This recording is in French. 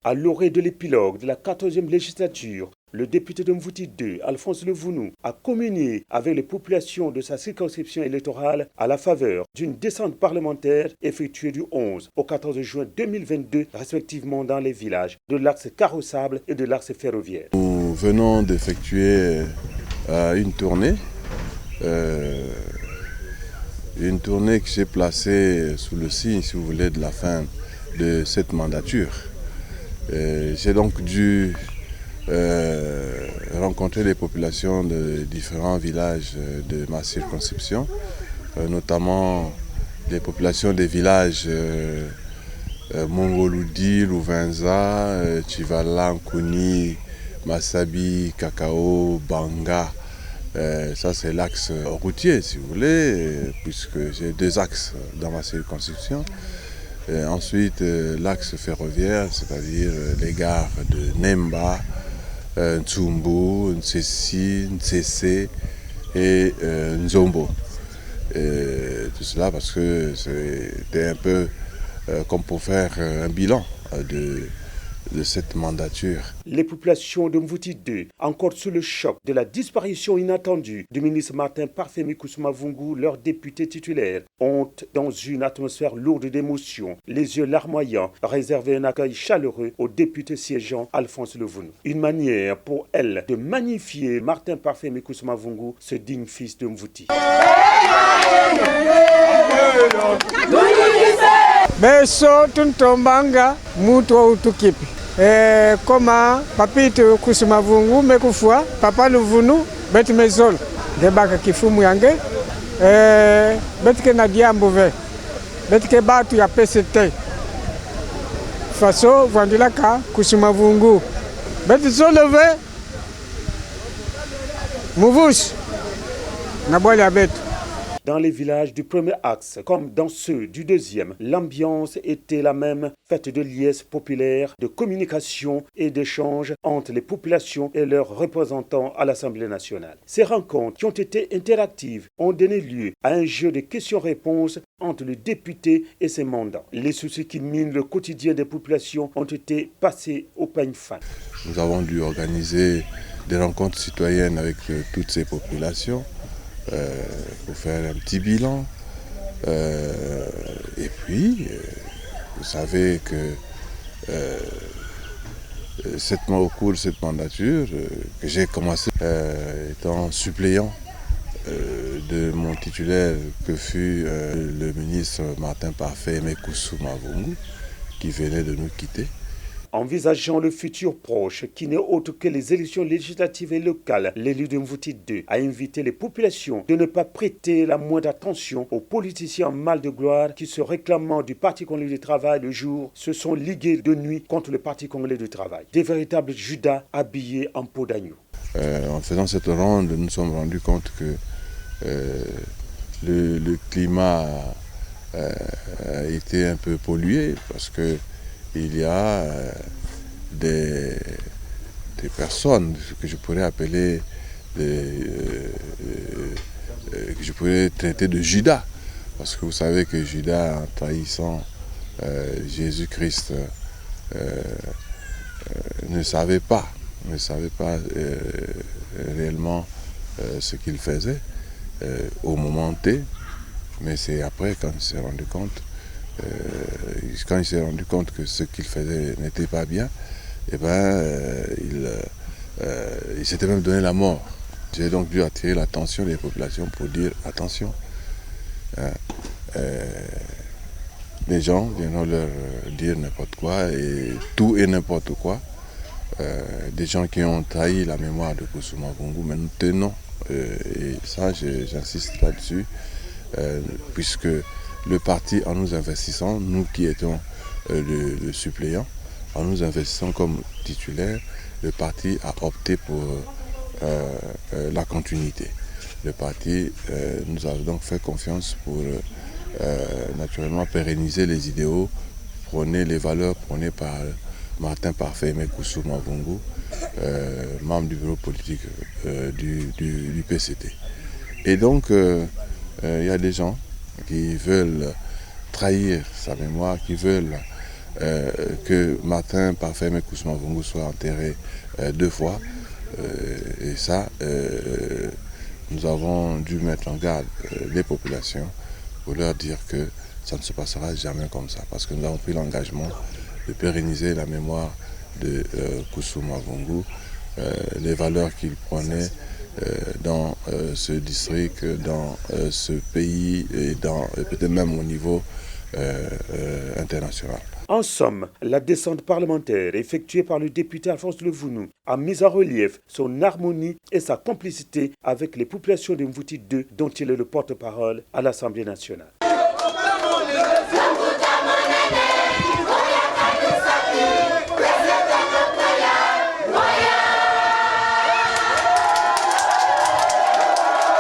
À l'orée de l'épilogue de la 14e législature, le député de Mvouti 2, Alphonse Levounou, a communié avec les populations de sa circonscription électorale à la faveur d'une descente parlementaire effectuée du 11 au 14 juin 2022, respectivement dans les villages de l'axe carrossable et de l'axe ferroviaire. Nous venons d'effectuer une tournée qui s'est placée sous le signe, si vous voulez, de la fin de cette mandature. J'ai donc dû rencontrer les populations de différents villages de ma circonscription, notamment les populations des villages Mongoloudi, Louvenza, Chivala, Nkuni, Massabi, Kakao, Banga. Ça c'est l'axe routier si vous voulez, puisque j'ai deux axes dans ma circonscription. Ensuite l'axe ferroviaire, c'est-à-dire les gares de Nemba, Ntsumbu, Ntsesi, Ntsese et Nzombo. Tout cela parce que c'était un peu comme pour faire un bilan de cette mandature. Les populations de Mvouti 2, encore sous le choc de la disparition inattendue du ministre Martin Parfait Koussoumavungu, leur député titulaire, ont, dans une atmosphère lourde d'émotion, les yeux larmoyants, réservé un accueil chaleureux au député siégeant Alphonse Levounou. Une manière pour elle de magnifier Martin Parfait Koussoumavungu, ce digne fils de Mvouti. Beso tuntombanga mutu wa utukipi. Koma papito Koussoumavungu mekufua papa Levounou beti mezolo debaka kifumu yange betike na diambo ve betike batu ya PCT faso vandilaka Koussoumavungu beti soleve muvushi na bwali ya betu. Dans les villages du premier axe, comme dans ceux du deuxième, l'ambiance était la même, faite de liesse populaire, de communication et d'échanges entre les populations et leurs représentants à l'Assemblée nationale. Ces rencontres, qui ont été interactives, ont donné lieu à un jeu de questions-réponses entre le député et ses mandants. Les soucis qui minent le quotidien des populations ont été passés au peigne fin. Nous avons dû organiser des rencontres citoyennes avec toutes ces populations. Pour faire un petit bilan. Et puis, vous savez que au cours de cette mandature, que j'ai commencé étant suppléant de mon titulaire que fut le ministre Martin Parfait Koussoumavungu, qui venait de nous quitter. Envisageant le futur proche, qui n'est autre que les élections législatives et locales, l'élu de Mvouti 2 a invité les populations de ne pas prêter la moindre attention aux politiciens en mal de gloire qui, se réclamant du Parti congolais du travail le jour, se sont ligués de nuit contre le Parti congolais du travail. Des véritables Judas habillés en peau d'agneau. En faisant cette ronde, nous nous sommes rendus compte que le climat a été un peu pollué parce que il y a des personnes que je pourrais appeler, que je pourrais traiter de Judas. Parce que vous savez que Judas, en trahissant Jésus-Christ, ne savait pas réellement ce qu'il faisait au moment T. Mais c'est après, quand il s'est rendu compte, que ce qu'il faisait n'était pas bien, eh ben, il s'était même donné la mort. J'ai donc dû attirer l'attention des populations pour dire attention. Les gens viennent leur dire n'importe quoi et tout et n'importe quoi. Des gens qui ont trahi la mémoire de Koussoumavungu, mais nous tenons, et ça j'insiste là-dessus, puisque le parti, en nous investissant, nous qui étions le suppléant, en nous investissant comme titulaire, le parti a opté pour la continuité. Le parti nous a donc fait confiance pour naturellement pérenniser les idéaux, prôner les valeurs prônées par Martin Parfait Koussoumavungu, membre du bureau politique du PCT. Et donc, il y a des gens qui veulent trahir sa mémoire, qui veulent que Martin Parfait Koussouma Vungu soit enterré 2 fois. Et ça, nous avons dû mettre en garde les populations pour leur dire que ça ne se passera jamais comme ça, parce que nous avons pris l'engagement de pérenniser la mémoire de Koussouma Vungu, les valeurs qu'il prenait dans ce district, dans ce pays et peut-être même au niveau international. En somme, la descente parlementaire effectuée par le député Alphonse Levounou a mis en relief son harmonie et sa complicité avec les populations de Mvouti II, dont il est le porte-parole à l'Assemblée nationale.